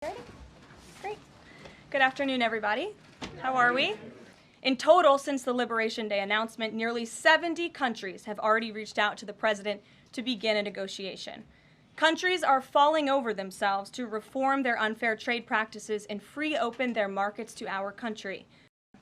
Ready? Great. Good afternoon, everybody. How are we? In total, since the Liberation Day announcement, nearly 70 countries have already reached out to the president to begin a negotiation. Countries are falling over themselves to reform their unfair trade practices and free open their markets to our country.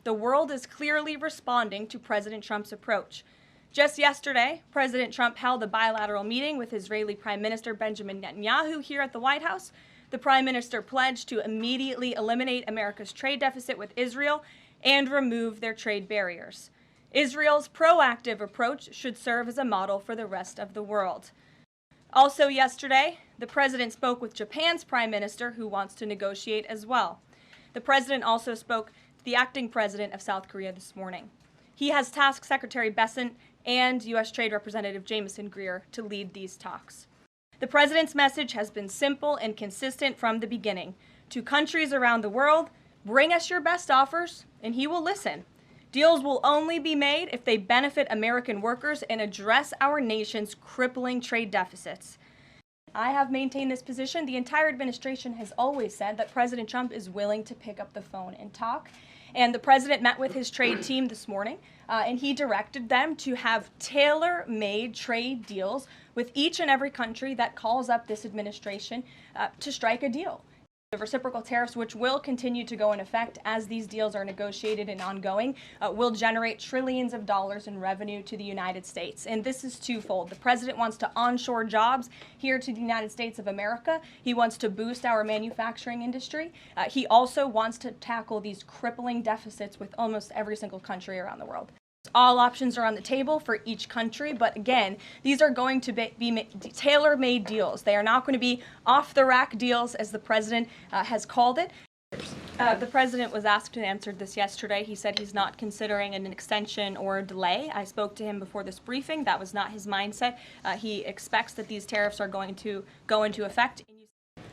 The world is clearly responding to President Trump's approach. Just yesterday, President Trump held a bilateral meeting with Israeli Prime Minister Benjamin Netanyahu here at the White House. The Prime Minister pledged to immediately eliminate America's trade deficit with Israel and remove their trade barriers. Israel's proactive approach should serve as a model for the rest of the world. Also yesterday, the President spoke with Japan's Prime Minister, who wants to negotiate as well. The President also spoke to the acting President of South Korea this morning. He has tasked Secretary Bessent and U.S. Trade Representative Jamieson Greer to lead these talks. The President's message has been simple and consistent from the beginning. To countries around the world, bring us your best offers, and he will listen. Deals will only be made if they benefit American workers and address our nation's crippling trade deficits. I have maintained this position. The entire administration has always said that President Trump is willing to pick up the phone and talk. And the president met with his trade team this morning, and he directed them to have tailor-made trade deals with each and every country that calls up this administration to strike a deal. The reciprocal tariffs, which will continue to go in effect as these deals are negotiated and ongoing, will generate trillions of dollars in revenue to the United States. And this is twofold. The president wants to onshore jobs here to the United States of America. He wants to boost our manufacturing industry. He also wants to tackle these crippling deficits with almost every single country around the world. All options are on the table for each country, but again, these are going to be tailor-made deals. They are not going to be off-the-rack deals, as the president has called it. The president was asked and answered this yesterday. He said he's not considering an extension or a delay. I spoke to him before this briefing. That was not his mindset. He expects that these tariffs are going to go into effect.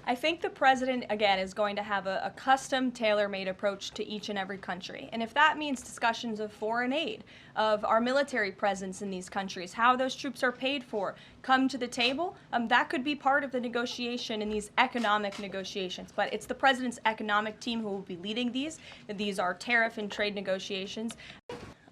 I think the president, again, is going to have a custom, tailor-made approach to each and every country. And if that means discussions of foreign aid, of our military presence in these countries, how those troops are paid for, come to the table, that could be part of the negotiation in these economic negotiations. But it's the president's economic team who will be leading these. These are tariff and trade negotiations.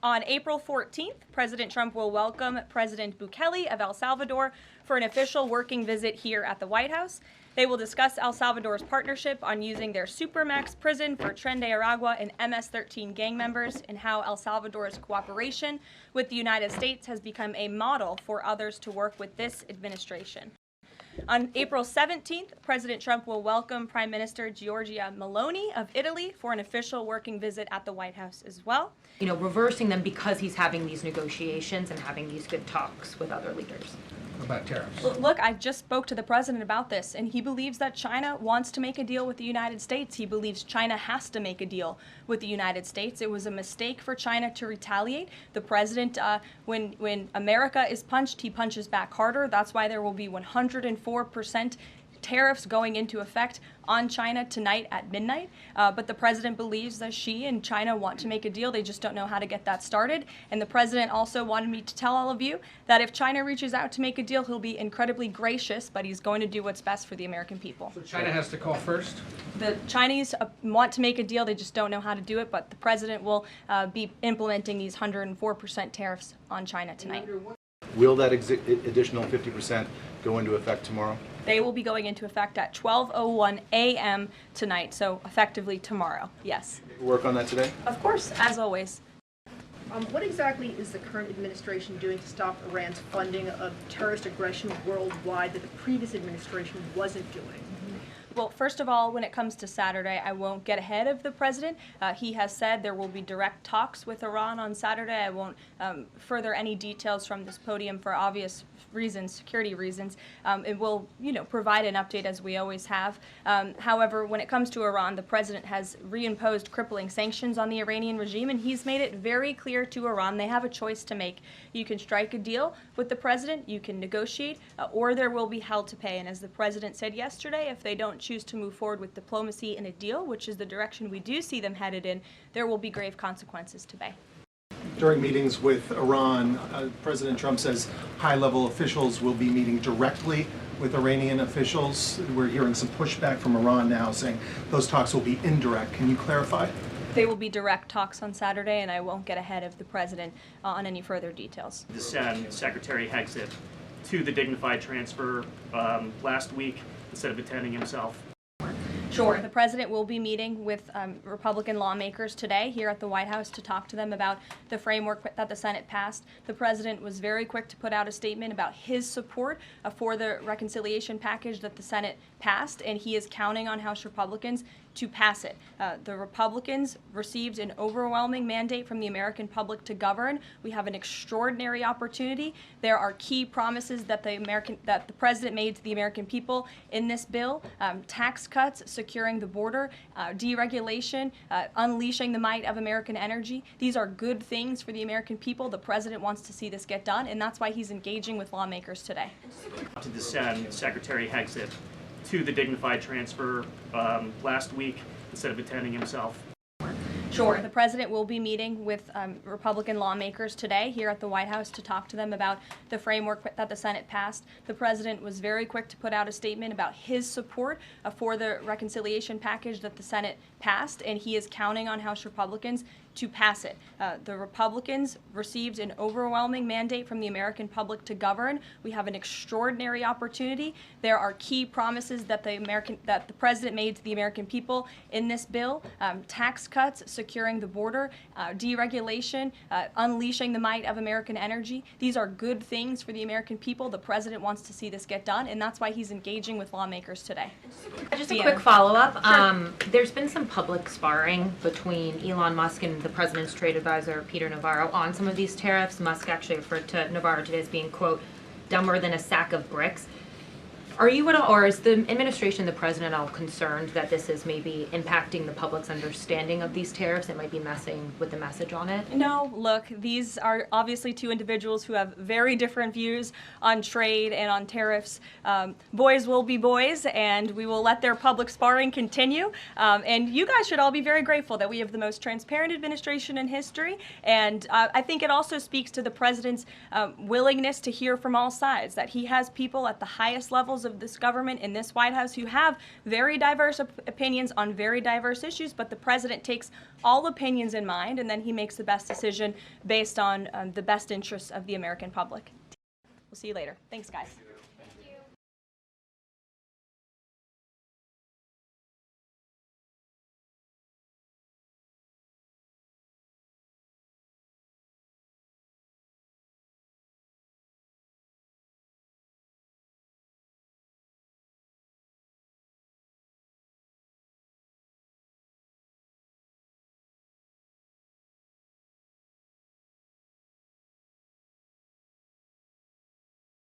On April 14th, President Trump will welcome President Bukele of El Salvador for an official working visit here at the White House. They will discuss El Salvador's partnership on using their Supermax prison for Tren de Aragua and MS-13 gang members, and how El Salvador's cooperation with the United States has become a model for others to work with this administration. On April 17th, President Trump will welcome Prime Minister Giorgia Meloni of Italy for an official working visit at the White House as well. You know, reversing them because he's having these negotiations and having these good talks with other leaders. About tariffs. Look, I just spoke to the president about this, and he believes that China wants to make a deal with the United States. He believes China has to make a deal with the United States. It was a mistake for China to retaliate. The president, when America is punched, he punches back harder. That's why there will be 104% tariffs going into effect on China tonight at midnight. But the president believes that she and China want to make a deal. They just don't know how to get that started. And the president also wanted me to tell all of you that if China reaches out to make a deal, he'll be incredibly gracious, but he's going to do what's best for the American people. So China has to call first? The Chinese want to make a deal. They just don't know how to do it. But the president will be implementing these 104% tariffs on China tonight. Will that additional 50% go into effect tomorrow? They will be going into effect at 12:01 a.m. tonight, so effectively tomorrow, yes. Work on that today? Of course, as always. What exactly is the current administration doing to stop Iran's funding of terrorist aggression worldwide that the previous administration wasn't doing? Well, first of all, when it comes to Saturday, I won't get ahead of the president. He has said there will be direct talks with Iran on Saturday. I won't further any details from this podium for obvious reasons, security reasons. It will, provide an update as we always have. However, when it comes to Iran, the president has reimposed crippling sanctions on the Iranian regime, and he's made it very clear to Iran they have a choice to make. You can strike a deal with the president, you can negotiate, or there will be hell to pay. And as the president said yesterday, if they don't choose to move forward with diplomacy and a deal, which is the direction we do see them headed in, there will be grave consequences to pay. During meetings with Iran, President Trump says high-level officials will be meeting directly with Iranian officials. We're hearing some pushback from Iran now saying those talks will be indirect. Can you clarify? They will be direct talks on Saturday, and I won't get ahead of the president on any further details. Secretary Hexit to the dignified transfer last week instead of attending himself. Sure. The president will be meeting with Republican lawmakers today here at the White House to talk to them about the framework that the Senate passed. The president was very quick to put out a statement about his support for the reconciliation package that the Senate passed, and he is counting on House Republicans to pass it. The Republicans received an overwhelming mandate from the American public to govern. We have an extraordinary opportunity. There are key promises that the president made to the American people in this bill: tax cuts, securing the border, deregulation, unleashing the might of American energy. These are good things for the American people. The president wants to see this get done, and that's why he's engaging with lawmakers today. To the Secretary Hexit to the dignified transfer last week instead of attending himself. Sure. The president will be meeting with Republican lawmakers today here at the White House to talk to them about the framework that the Senate passed. The president was very quick to put out a statement about his support for the reconciliation package that the Senate passed, and he is counting on House Republicans to pass it. The Republicans received an overwhelming mandate from the American public to govern. We have an extraordinary opportunity. There are key promises that the president made to the American people in this bill: tax cuts, securing the border, deregulation, unleashing the might of American energy. These are good things for the American people. The president wants to see this get done, and that's why he's engaging with lawmakers today. Just a quick follow-up. Sure. There's been some public sparring between Elon Musk and the president's trade advisor, Peter Navarro, on some of these tariffs. Musk actually referred to Navarro today as being, quote, dumber than a sack of bricks. Are you at all, or is the administration, the president, all concerned that this is maybe impacting the public's understanding of these tariffs? It might be messing with the message on it? No, look, these are obviously two individuals who have very different views on trade and on tariffs. Boys will be boys, and we will let their public sparring continue. And you guys should all be very grateful that we have the most transparent administration in history. And I think it also speaks to the president's willingness to hear from all sides, that he has people at the highest levels of this government in this White House who have very diverse opinions on very diverse issues, but the president takes all opinions in mind, and then he makes the best decision based on the best interests of the American public. We'll see you later. Thanks, guys.